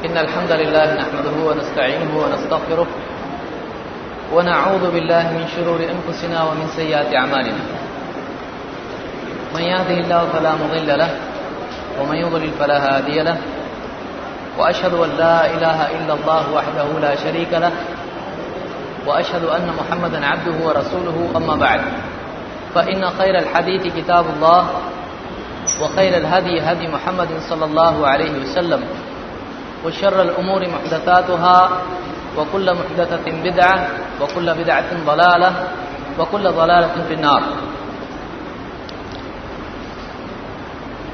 إن الحمد لله نحمده ونستعينه ونستغفره ونعوذ بالله من شرور أنفسنا ومن سيئات أعمالنا من يهده الله فلا مضل له ومن يضلل فلا هادي له وأشهد أن لا إله إلا الله وحده لا شريك له وأشهد أن محمدا عبده ورسوله أما بعد فإن خير الحديث كتاب الله وخير الهدي هدي محمد صلى الله عليه وسلم وشر الأمور محدثاتها وكل محدثة بدعة وكل بدعة ضلالة وكل ضلالة في النار.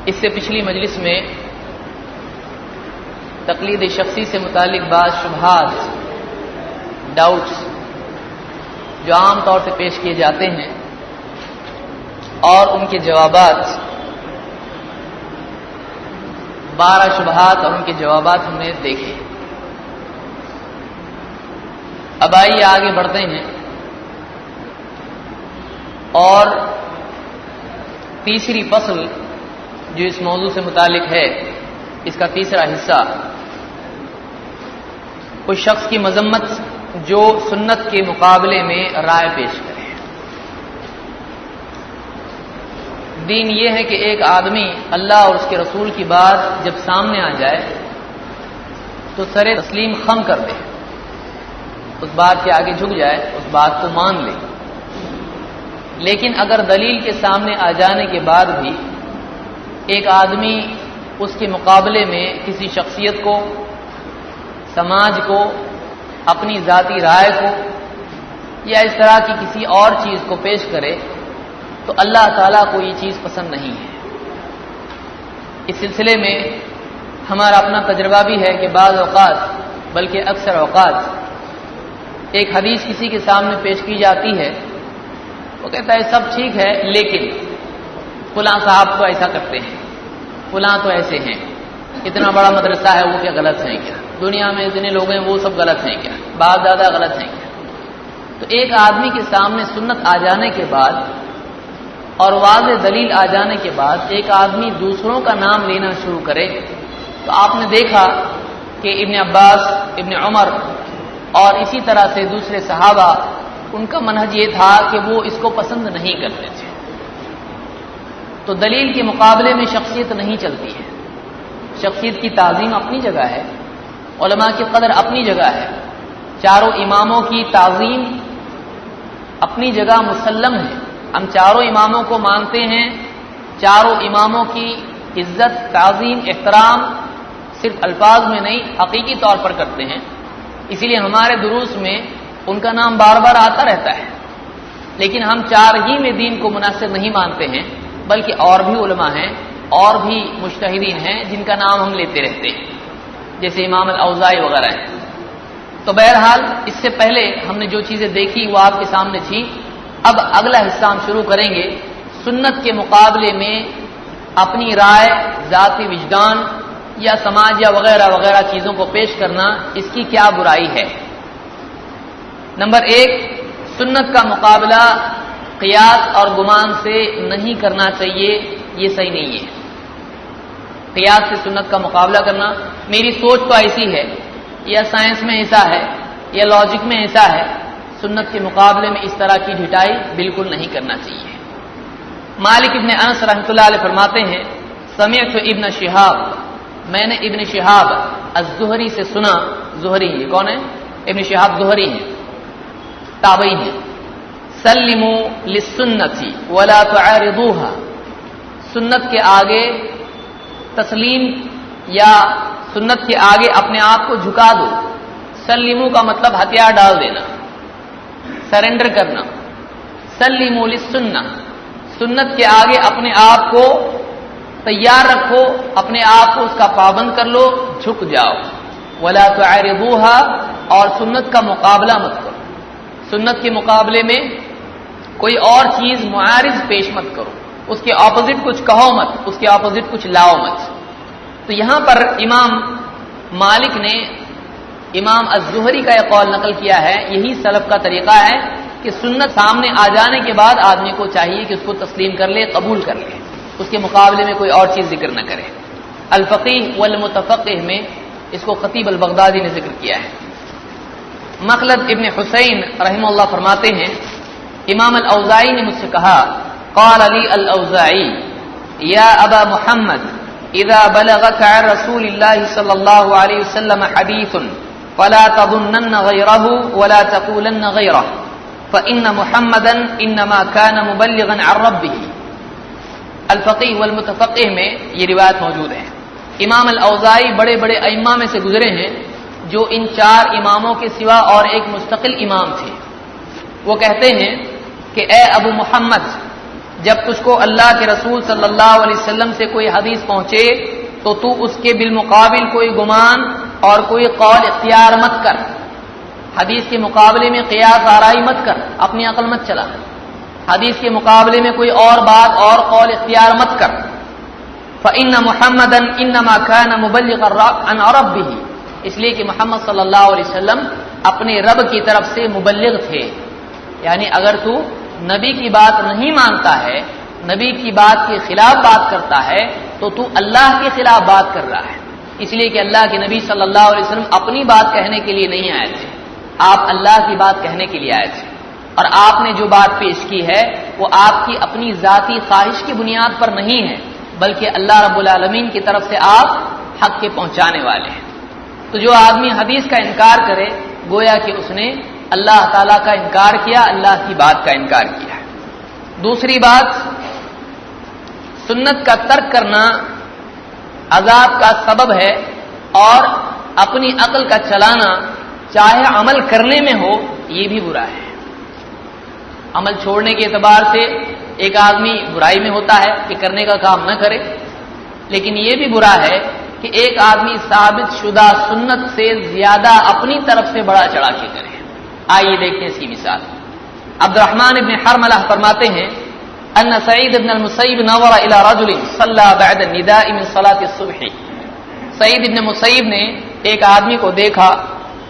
اس سے پچھلی مجلس میں تقلید شخصی سے متعلق بعض شبہات، ڈاؤٹس جو عام طور سے پیش کیے جاتے ہیں اور ان کے جوابات، 12 شبہات اور ان کے جوابات ہم نے دیکھے. اب آئیے آگے بڑھتے ہیں اور تیسری فصل جو اس موضوع سے متعلق ہے، اس کا تیسرا حصہ، کوئی شخص کی مذمت جو سنت کے مقابلے میں رائے پیش کرے. دین یہ ہے کہ ایک آدمی اللہ اور اس کے رسول کی بات جب سامنے آ جائے تو سر تسلیم خم کر دے، اس بات کے آگے جھک جائے، اس بات کو مان لے. لیکن اگر دلیل کے سامنے آ جانے کے بعد بھی ایک آدمی اس کے مقابلے میں کسی شخصیت کو، سماج کو، اپنی ذاتی رائے کو یا اس طرح کی کسی اور چیز کو پیش کرے تو اللہ تعالیٰ کو یہ چیز پسند نہیں ہے. اس سلسلے میں ہمارا اپنا تجربہ بھی ہے کہ بعض اوقات، بلکہ اکثر اوقات، ایک حدیث کسی کے سامنے پیش کی جاتی ہے، وہ کہتا ہے سب ٹھیک ہے لیکن فلاں صاحب تو ایسا کرتے ہیں، فلاں تو ایسے ہیں، اتنا بڑا مدرسہ ہے وہ کیا غلط ہیں کیا، دنیا میں اتنے لوگ ہیں وہ سب غلط ہیں کیا، بعض زیادہ غلط ہیں کیا. تو ایک آدمی کے سامنے سنت آ جانے کے بعد اور واضح دلیل آ جانے کے بعد ایک آدمی دوسروں کا نام لینا شروع کرے تو آپ نے دیکھا کہ ابن عباس، ابن عمر اور اسی طرح سے دوسرے صحابہ، ان کا منہج یہ تھا کہ وہ اس کو پسند نہیں کرتے تھے. تو دلیل کے مقابلے میں شخصیت نہیں چلتی ہے. شخصیت کی تعظیم اپنی جگہ ہے، علماء کی قدر اپنی جگہ ہے، چاروں اماموں کی تعظیم اپنی جگہ مسلم ہے. ہم چاروں اماموں کو مانتے ہیں، چاروں اماموں کی عزت، تعظیم، احترام صرف الفاظ میں نہیں حقیقی طور پر کرتے ہیں. اسی لیے ہمارے دروس میں ان کا نام بار بار آتا رہتا ہے. لیکن ہم چار ہی میں دین کو منحصر نہیں مانتے ہیں، بلکہ اور بھی علماء ہیں، اور بھی مجتہدین ہیں جن کا نام ہم لیتے رہتے ہیں، جیسے امام الاوزاعی وغیرہ ہیں. تو بہرحال اس سے پہلے ہم نے جو چیزیں دیکھی وہ آپ کے سامنے تھی. اب اگلا حصہ ہم شروع کریں گے، سنت کے مقابلے میں اپنی رائے، ذاتی وجدان یا سماج یا وغیرہ وغیرہ چیزوں کو پیش کرنا، اس کی کیا برائی ہے. نمبر 1، سنت کا مقابلہ قیاس اور گمان سے نہیں کرنا چاہیے، یہ صحیح نہیں ہے. قیاس سے سنت کا مقابلہ کرنا، میری سوچ تو ایسی ہے یا سائنس میں ایسا ہے یا لاجک میں ایسا ہے، سنت کے مقابلے میں اس طرح کی ڈھٹائی بالکل نہیں کرنا چاہیے. مالک ابن انس رحمۃ اللہ علیہ فرماتے ہیں، سمعت ابن شہاب، میں نے ابن شہاب الزہری سے سنا. زہری یہ کون ہے؟ ابن شہاب زہری ہیں، تابعی ہیں. سلموا للسنة ولا تعارضوها، سنت کے آگے تسلیم یا سنت کے آگے اپنے آپ کو جھکا دو. سلموا کا مطلب ہتھیار ڈال دینا، سرنڈر کرنا. سلموا للسنة، سنت کے آگے اپنے آپ کو تیار رکھو، اپنے آپ کو اس کا پابند کر لو، جھک جاؤ. ولا تعارضوها، اور سنت کا مقابلہ مت کرو. سنت کے مقابلے میں کوئی اور چیز معارض پیش مت کرو، اس کے اپوزٹ کچھ کہو مت، اس کے اپوزٹ کچھ لاؤ مت. تو یہاں پر امام مالک نے امام الزہری کا یہ قول نقل کیا ہے. یہی سلف کا طریقہ ہے کہ سنت سامنے آ جانے کے بعد آدمی کو چاہیے کہ اس کو تسلیم کر لے، قبول کر لے، اس کے مقابلے میں کوئی اور چیز ذکر نہ کرے. الفقیہ والمتفقہ میں اس کو خطیب البغدادی نے ذکر کیا ہے۔ مخلد ابن حسین رحمہ اللہ فرماتے ہیں امام الاوزاعی نے مجھ سے کہا قال لی الاوزاعی یا ابا محمد اذا بلغك عن رسول الله صلی اللہ علیہ وسلم حدیث فلا تظنن غیرہ ولا تقولن غیرہ فإن محمدا انما كان مبلغا عن ربه۔ الفقیہ والمتفقہ میں یہ روایت موجود ہے۔ امام الاوزاعی بڑے بڑے ائمہ میں سے گزرے ہیں جو ان 4 اماموں کے سوا اور ایک مستقل امام تھے۔ وہ کہتے ہیں کہ اے ابو محمد، جب تجھ کو اللہ کے رسول صلی اللہ علیہ وسلم سے کوئی حدیث پہنچے تو تو اس کے بالمقابل کوئی گمان اور کوئی قول اختیار مت کر، حدیث کے مقابلے میں قیاس آرائی مت کر، اپنی عقل مت چلا، حدیث کے مقابلے میں کوئی اور بات اور قول اختیار مت کر۔ فإن محمدا انما كان مبلغا عن ربه، اس لیے کہ محمد صلی اللہ علیہ وسلم اپنے رب کی طرف سے مبلغ تھے، یعنی اگر تو نبی کی بات نہیں مانتا ہے، نبی کی بات کے خلاف بات کرتا ہے تو تو اللہ کے خلاف بات کر رہا ہے، اس لیے کہ اللہ کے نبی صلی اللہ علیہ وسلم اپنی بات کہنے کے لیے نہیں آئے تھے، آپ اللہ کی بات کہنے کے لیے آئے تھے، اور آپ نے جو بات پیش کی ہے وہ آپ کی اپنی ذاتی خواہش کی بنیاد پر نہیں ہے، بلکہ اللہ رب العالمین کی طرف سے آپ حق کے پہنچانے والے ہیں۔ تو جو آدمی حدیث کا انکار کرے گویا کہ اس نے اللہ تعالیٰ کا انکار کیا، اللہ کی بات کا انکار کیا۔ دوسری بات، سنت کا ترک کرنا عذاب کا سبب ہے، اور اپنی عقل کا چلانا چاہے عمل کرنے میں ہو یہ بھی برا ہے۔ عمل چھوڑنے کے اعتبار سے ایک آدمی برائی میں ہوتا ہے کہ کرنے کا کام نہ کرے، لیکن یہ بھی برا ہے کہ ایک آدمی ثابت شدہ سنت سے زیادہ اپنی طرف سے بڑا چڑھا کے کرے۔ آئیے دیکھیں اس کی مثال۔ عبد الرحمن ابن حرملہ فرماتے ہیں ان سعید ابن المسیب نظر الى رجل صلى بعد النداء من صلاة الصبح۔ سعید ابن مسیب نے ایک آدمی کو دیکھا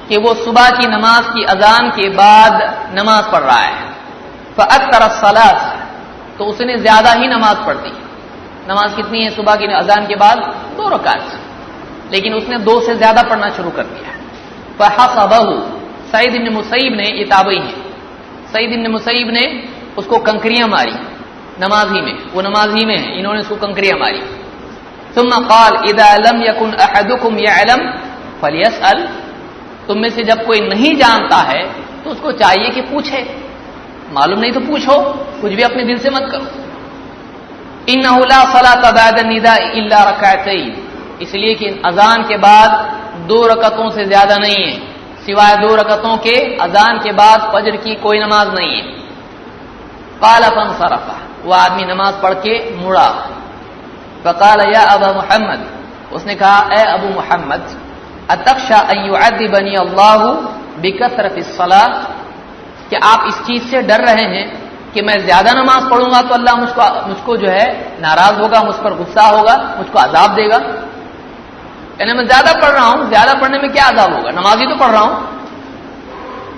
کہ وہ صبح کی نماز کی اذان کے بعد نماز پڑھ رہا ہے، فاکثر الصلاة، تو اس نے زیادہ ہی نماز پڑھ دی۔ نماز کتنی ہے صبح کی اذان کے بعد؟ 2 رکعت، لیکن اس نے 2 سے زیادہ پڑھنا شروع کر دیا۔ فحسبہ، سعید ابن مسیب نے، یہ تابعی ہیں، سعید ابن مسیب نے اس کو کنکریاں ماری نماز ہی میں، وہ نماز ہی میں ہے، انہوں نے اس کو کنکریاں ماری۔ ثم قال اذا لم يكن احدكم يعلم فليسأل، تم میں سے جب کوئی نہیں جانتا ہے تو اس کو چاہیے کہ پوچھے، معلوم نہیں تو پوچھو، کچھ بھی اپنے دل سے مت کرو۔ انه لا صلاة بعد النداء الا ركعتين، اس لیے کہ اذان کے بعد 2 رکعتوں سے زیادہ نہیں ہے، سوائے 2 رکعتوں کے اذان کے بعد فجر کی کوئی نماز نہیں ہے۔ قال فانصرف، وہ آدمی نماز پڑھ کے مڑا۔ فقال یا ابا محمد، اس نے کہا اے ابو محمد، اتخشى ان يعذبني الله بكثرة الصلاة، کہ آپ اس چیز سے ڈر رہے ہیں کہ میں زیادہ نماز پڑھوں گا تو اللہ مجھ کو جو ہے ناراض ہوگا، مجھ پر غصہ ہوگا، مجھ کو عذاب دے گا؟ یعنی میں زیادہ پڑھ رہا ہوں، زیادہ پڑھنے میں کیا عذاب ہوگا، نماز ہی تو پڑھ رہا ہوں۔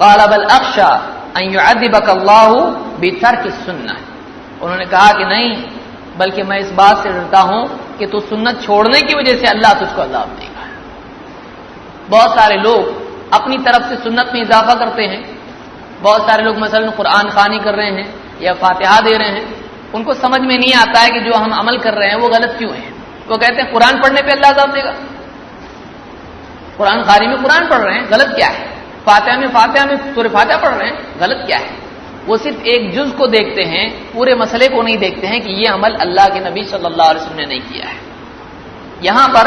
قال بل اخشى ان يعذبك الله بترك السنة، انہوں نے کہا کہ نہیں، بلکہ میں اس بات سے ڈرتا ہوں کہ تو سنت چھوڑنے کی وجہ سے اللہ تجھ کو عذاب دے گا۔ بہت سارے لوگ اپنی طرف سے سنت میں اضافہ کرتے ہیں، بہت سارے لوگ مثلا قرآن خوانی کر رہے ہیں یا فاتحہ دے رہے ہیں، ان کو سمجھ میں نہیں آتا ہے کہ جو ہم عمل کر رہے ہیں وہ غلط کیوں ہے۔ وہ کہتے ہیں قرآن پڑھنے پہ اللہ عذاب دے گا، قرآن خوانی میں قرآن پڑھ رہے ہیں، غلط کیا ہے؟ فاتحہ میں سورہ فاتحہ پڑھ رہے ہیں، غلط کیا ہے؟ وہ صرف ایک جز کو دیکھتے ہیں، پورے مسئلے کو نہیں دیکھتے ہیں کہ یہ عمل اللہ کے نبی صلی اللہ علیہ وسلم نے نہیں کیا ہے۔ یہاں پر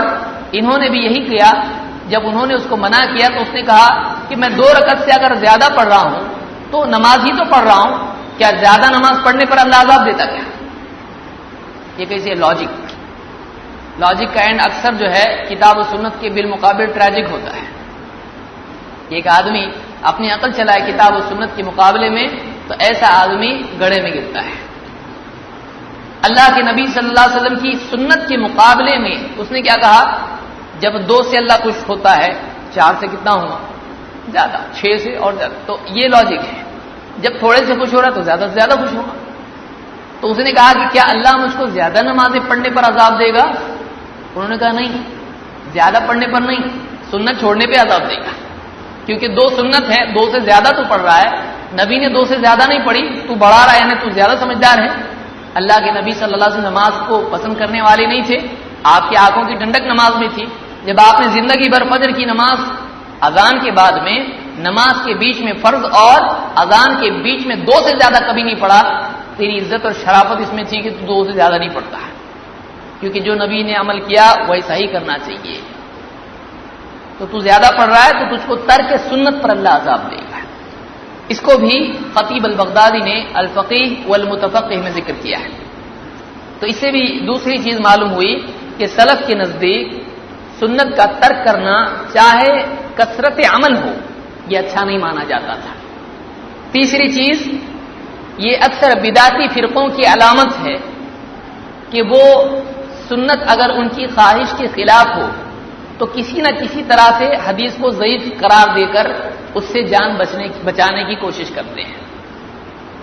انہوں نے بھی یہی کیا، جب انہوں نے اس کو منع کیا تو اس نے کہا کہ میں 2 رکعت سے اگر زیادہ پڑھ رہا ہوں تو نماز ہی تو پڑھ رہا ہوں، کیا زیادہ نماز پڑھنے پر اللہ عذاب دیتا کیا؟ یہ کیسے لاجک کا اینڈ اکثر جو ہے کتاب و سنت کے بالمقابل ٹریجک ہوتا ہے۔ ایک آدمی اپنی عقل چلائے کتاب و سنت کے مقابلے میں تو ایسا آدمی گڑھے میں گرتا ہے۔ اللہ کے نبی صلی اللہ علیہ وسلم کی سنت کے مقابلے میں اس نے کیا کہا؟ جب 2 سے اللہ خوش ہوتا ہے، 4 سے کتنا ہوگا؟ زیادہ، 6 سے اور زیادہ، تو یہ لاجک ہے۔ جب تھوڑے سے خوش ہو رہا ہے تو زیادہ سے زیادہ خوش ہوگا۔ تو اس نے کہا کہ کیا اللہ مجھ کو زیادہ نمازیں پڑھنے پر عذاب دے گا؟ انہوں نے کہا نہیں، زیادہ پڑھنے پر نہیں، سنت چھوڑنے پہ عذاب دے گا، کیونکہ 2 سنت ہے، 2 سے زیادہ تو پڑھ رہا ہے، نبی نے 2 سے زیادہ نہیں پڑھی، تو بڑھا رہا ہے، یعنی تو زیادہ سمجھدار ہے۔ اللہ کے نبی صلی اللہ علیہ وسلم نماز کو پسند کرنے والے نہیں تھے، آپ کی آنکھوں کی ٹھنڈک نماز میں تھی۔ جب آپ نے زندگی بھر فجر کی نماز اذان کے بعد میں، نماز کے بیچ میں فرض اور اذان کے بیچ میں 2 سے زیادہ کبھی نہیں پڑھا، تیری عزت اور شرافت اس میں تھی کہ تو 2 سے زیادہ نہیں پڑھتا ہے، کیونکہ جو نبی نے عمل کیا ویسا ہی کرنا چاہیے۔ تو زیادہ پڑھ رہا ہے تو تجھ کو ترک سنت پر اللہ عذاب دے گا۔ اس کو بھی خطیب البغدادی نے الفقیہ والمتفقہ میں ذکر کیا ہے۔ تو اس سے بھی دوسری چیز معلوم ہوئی کہ سلف کے نزدیک سنت کا ترک کرنا چاہے کثرت عمل ہو یہ اچھا نہیں مانا جاتا تھا۔ تیسری چیز، یہ اکثر بدعتی فرقوں کی علامت ہے کہ وہ سنت اگر ان کی خواہش کے خلاف ہو تو کسی نہ کسی طرح سے حدیث کو ضعیف قرار دے کر اس سے جان بچانے کی کوشش کرتے ہیں،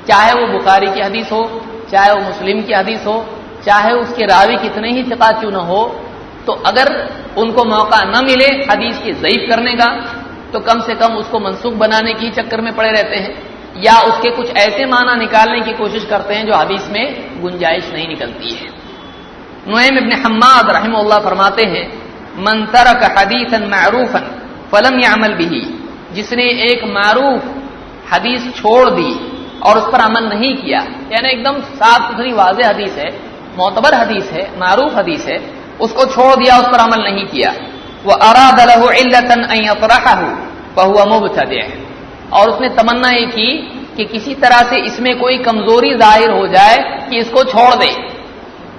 چاہے وہ بخاری کی حدیث ہو، چاہے وہ مسلم کی حدیث ہو، چاہے اس کے راوی کتنے ہی ثقات کیوں نہ ہو، تو اگر ان کو موقع نہ ملے حدیث کی ضعیف کرنے کا تو کم سے کم اس کو منسوخ بنانے کی چکر میں پڑے رہتے ہیں، یا اس کے کچھ ایسے معنی نکالنے کی کوشش کرتے ہیں جو حدیث میں گنجائش نہیں نکلتی ہے۔ نعیم ابن حماد رحمہ اللہ فرماتے ہیں، من ترک حدیثا معروفا فلم يعمل به، جس نے ایک معروف حدیث چھوڑ دی اور اس پر عمل نہیں کیا، یعنی ایک دم صاف ستھری واضح حدیث ہے، معتبر حدیث ہے، معروف حدیث ہے، اس کو چھوڑ دیا، اس پر عمل نہیں کیا، واراد له علة ان يطرحه فهو مبتدع، اور اس نے تمنا یہ کی کہ کسی طرح سے اس میں کوئی کمزوری ظاہر ہو جائے کہ اس کو چھوڑ دے،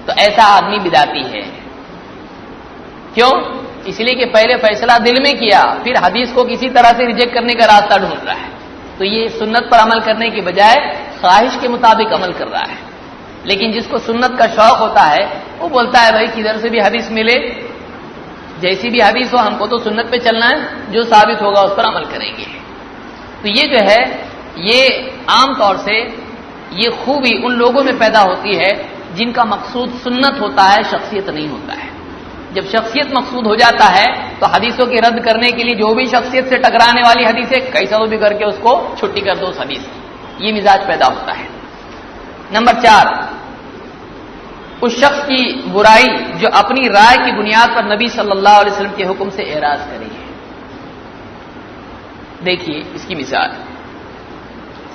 تو ایسا آدمی بدعتی ہے۔ کیوں؟ اس لیے کہ پہلے فیصلہ دل میں کیا، پھر حدیث کو کسی طرح سے ریجیکٹ کرنے کا راستہ ڈھونڈ رہا ہے، تو یہ سنت پر عمل کرنے کے بجائے خواہش کے مطابق عمل کر رہا ہے۔ لیکن جس کو سنت کا شوق ہوتا ہے وہ بولتا ہے بھائی کدھر سے بھی حدیث ملے، جیسی بھی حدیث ہو ہم کو تو سنت پہ چلنا ہے، جو ثابت ہوگا اس پر عمل کریں گے۔ تو یہ جو ہے یہ عام طور سے یہ خوبی ان لوگوں میں پیدا ہوتی ہے جن کا مقصود سنت ہوتا ہے، شخصیت نہیں ہوتا ہے۔ جب شخصیت مقصود ہو جاتا ہے تو حدیثوں کی رد کرنے کے لیے جو بھی شخصیت سے ٹکرانے والی حدیث ہے کیسا بھی کر کے اس کو چھٹی کر دو اس حدیث کی، یہ مزاج پیدا ہوتا ہے۔ نمبر 4، اس شخص کی برائی جو اپنی رائے کی بنیاد پر نبی صلی اللہ علیہ وسلم کے حکم سے اعراض کرے ہے۔ دیکھیے اس کی مثال،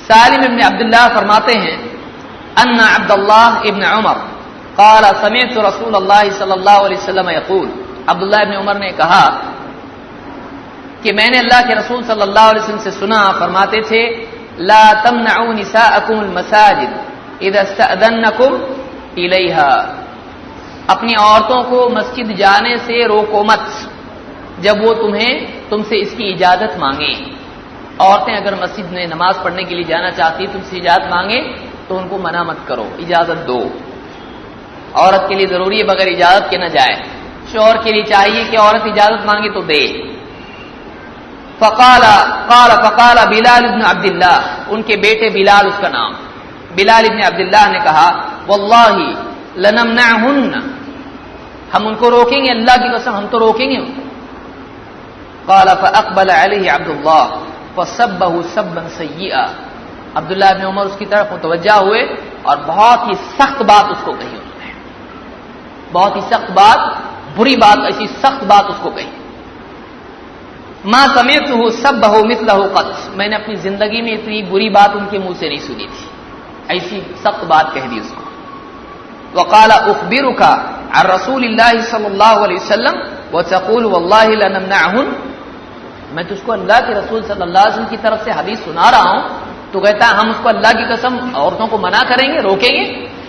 سالم ابن عبداللہ فرماتے ہیں، ان عبداللہ ابن عمر قال سمعت رسول اللہ صلی اللہ علیہ وسلم یقول، عبداللہ ابن عمر نے کہا کہ میں نے اللہ کے رسول صلی اللہ علیہ وسلم سے سنا، فرماتے تھے، لا تمنعوا نساءکم المساجد اذا استأذنکم الیہا، اپنی عورتوں کو مسجد جانے سے روکو مت جب وہ تم سے اس کی اجازت مانگیں۔ عورتیں اگر مسجد میں نماز پڑھنے کے لیے جانا چاہتی تم سے اجازت مانگیں تو ان کو منع مت کرو، اجازت دو۔ عورت کے لیے ضروری ہے بغیر اجازت کے نہ جائے، شوہر کے لیے چاہیے کہ عورت اجازت مانگے تو دے۔ فقال بلال ابن عبداللہ، ان کے بیٹے بلال اس کا نام، بلال ابن عبداللہ نے کہا، واللہ لنمنعہن، ہم ان کو روکیں گے، اللہ کی قسم ہم تو روکیں گے ان کو۔ قال فاقبل علیہ عبداللہ فسبہ سبا سیئا، عبداللہ ابن عمر اس کی طرف متوجہ ہوئے اور بہت ہی سخت بات اس کو کہی، انہوں نے بہت ہی سخت بات، بری بات، ایسی سخت بات اس کو کہی۔ ما سمعتہ سبہ مثلہ قط، میں نے اپنی زندگی میں اتنی بری بات ان کے منہ سے نہیں سنی تھی، ایسی سخت بات کہہ دی اس کو۔ وقال اخبرک عن رسول اللہ صلی اللہ علیہ وسلم وتقول واللہ لنمنعہن، میں تجھ کو اللہ کے رسول صلی اللہ علیہ وسلم کی طرف سے حدیث سنا رہا ہوں، تو کہتا ہے ہم اس کو اللہ کی قسم عورتوں کو منع کریں گے، روکیں گے،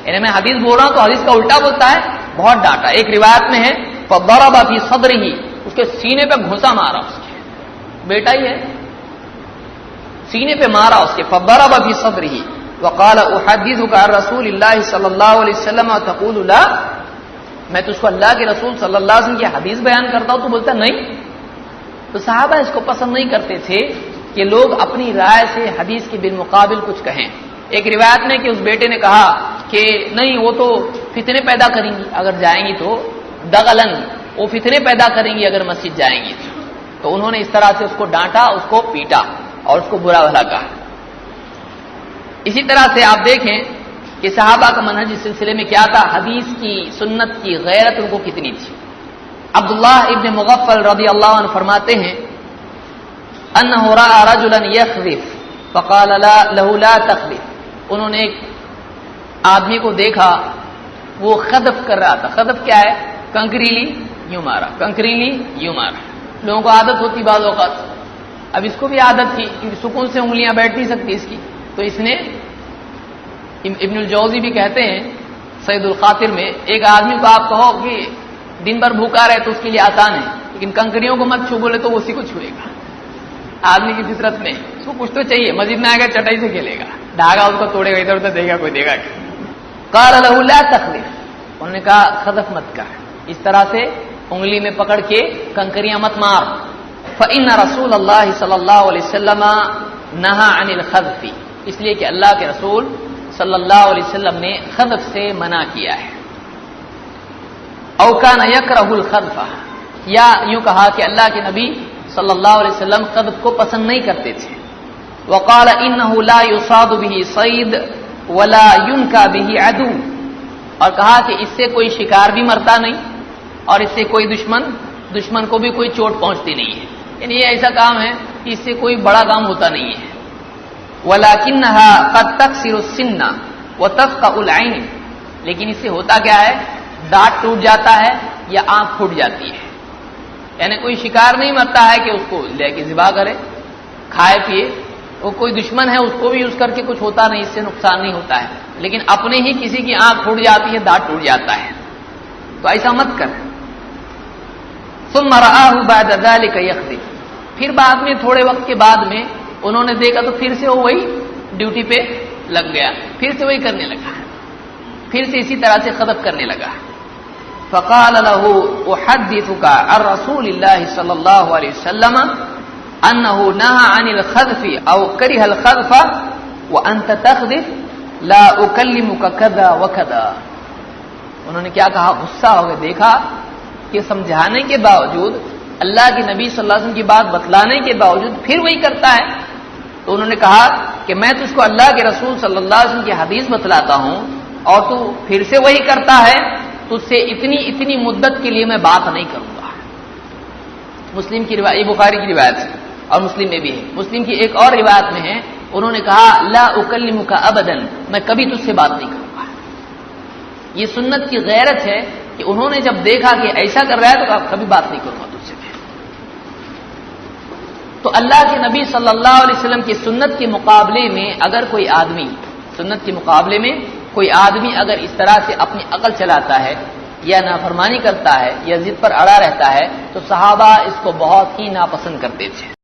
یعنی میں حدیث بول رہا ہوں تو حدیث کا الٹا بولتا ہے، بہت ڈانٹا۔ ایک روایت میں ہے فضرب فی صدرہ، اس کے سینے پہ گھسا مارا، اس کے بیٹا ہی ہے، سینے پہ مارا اس کے، فضرب فی صدرہ وقال احدثک عن رسول اللہ صلی اللہ علیہ وسلم وتقول لا، میں تجھ کو اللہ کے رسول صلی اللہ علیہ وسلم کی حدیث بیان کرتا ہوں تو بولتا نہیں۔ تو صحابہ اس کو پسند نہیں کرتے تھے کہ لوگ اپنی رائے سے حدیث کے بالمقابل کچھ کہیں۔ ایک روایت میں کہ اس بیٹے نے کہا کہ نہیں وہ تو فتنے پیدا کریں گی اگر جائیں گی تو، دغلن وہ فتنے پیدا کریں گی اگر مسجد جائیں گی، تو انہوں نے اس طرح سے اس کو ڈانٹا، اس کو پیٹا اور اس کو برا بھلا کہا۔ اسی طرح سے آپ دیکھیں کہ صحابہ کا منہج اس سلسلے میں کیا تھا، حدیث کی سنت کی غیرت ان کو کتنی تھی۔ عبداللہ ابن مغفل رضی اللہ عنہ فرماتے ہیں انہ رأى رجلا یخذف فقال له لا تخذف، انہوں نے ایک آدمی کو دیکھا وہ خذف کر رہا تھا۔ خذف کیا ہے؟ کنکریلی یوں مارا، کنکریلی یوں مارا۔ لوگوں کو عادت ہوتی بعض اوقات، اب اس کو بھی عادت تھی کیونکہ سکون سے انگلیاں بیٹھ نہیں سکتی اس کی، تو اس نے، ابن الجوزی بھی کہتے ہیں سید الخاطر میں، ایک آدمی کو آپ کہو کہ دن بھر بھوکا رہے تو اس کے لیے آسان ہے، لیکن کنکریوں کو مت چھو بولے تو اسی کو چھوئے گا۔ آدمی کی فطرت میں اس کو کچھ تو چاہیے، مسجد میں آئے گا چٹائی سے کھیلے گا، دھاگا اس کو توڑے گا، ادھر ادھر دے گا، کوئی دے گا کیا۔ قال له لا تخذف، انہوں نے کہا خذف مت کر، اس طرح سے انگلی میں پکڑ کے کنکریاں مت مار۔ فإن رسول اللہ صلی اللہ علیہ وسلم نہى عن الخذف، اس لیے کہ اللہ کے رسول صلی اللہ علیہ وسلم نے خذف سے منع کیا ہے۔ او کان یکرہ الخذف، یا یوں کہا کہ اللہ کے نبی صلی اللہ علیہ وسلم خذف کو پسند نہیں کرتے تھے۔ وقال انہ لا یصاد به صید ولا ينکى به عدو، اور کہا کہ اس سے کوئی شکار بھی مرتا نہیں اور اس سے کوئی دشمن کو بھی کوئی چوٹ پہنچتی نہیں ہے، یعنی یہ ایسا کام ہے کہ اس سے کوئی بڑا کام ہوتا نہیں ہے۔ وَلَكِنَّهَا قَدْ تَكْسِرُ السِّنَّ وَتَفْقَعُ الْعَيْنِ، لیکن اس سے ہوتا کیا ہے، دانت ٹوٹ جاتا ہے یا آنکھ پھوٹ جاتی ہے، یعنی کوئی شکار نہیں مرتا ہے کہ اس کو لے کے ذبح کرے کھائے پیے، وہ کوئی دشمن ہے اس کو بھی یوز کر کے کچھ ہوتا نہیں، اس سے نقصان نہیں ہوتا ہے، لیکن اپنے ہی کسی کی آنکھ پھوٹ جاتی ہے، دانت ٹوٹ جاتا ہے، تو ایسا مت کر۔ ثم رآہ بعد ذلك یخذف، پھر بعد میں تھوڑے وقت کے بعد میں انہوں نے دیکھا تو پھر سے وہ وہی ڈیوٹی پہ لگ گیا، پھر سے وہی کرنے لگا، پھر سے اسی طرح سے خذف کرنے لگا۔ فقال له احدثك عن رسول الله صلی اللہ علیہ وسلم انه نهى عن الخذف او كره الخذف وانت تخذف لا اكلمك كذا وكذا، انہوں نے کیا کہا، غصہ ہو گیا، دیکھا کہ سمجھانے کے باوجود، اللہ کے نبی صلی اللہ علیہ وسلم کی بات بتلانے کے باوجود پھر وہی کرتا ہے، تو انہوں نے کہا کہ میں تجھ کو اللہ کے رسول صلی اللہ علیہ وسلم کی حدیث بتلاتا ہوں اور تو پھر سے وہی کرتا ہے، تجھ سے اتنی مدت کے لیے میں بات نہیں کروں گا۔ مسلم کی روایت، بخاری کی روایت ہے اور مسلم میں بھی ہے، مسلم کی ایک اور روایت میں ہے، انہوں نے کہا لا اکلمک ابدا، میں کبھی تجھ سے بات نہیں کروں گا۔ یہ سنت کی غیرت ہے کہ انہوں نے جب دیکھا کہ ایسا کر رہا ہے تو کبھی بات نہیں کروں گا تجھ سے۔ تو اللہ کے نبی صلی اللہ علیہ وسلم کی سنت کے مقابلے میں اگر کوئی آدمی، سنت کے مقابلے میں کوئی آدمی اگر اس طرح سے اپنی عقل چلاتا ہے یا نافرمانی کرتا ہے یا ضد پر اڑا رہتا ہے تو صحابہ اس کو بہت ہی ناپسند کرتے تھے۔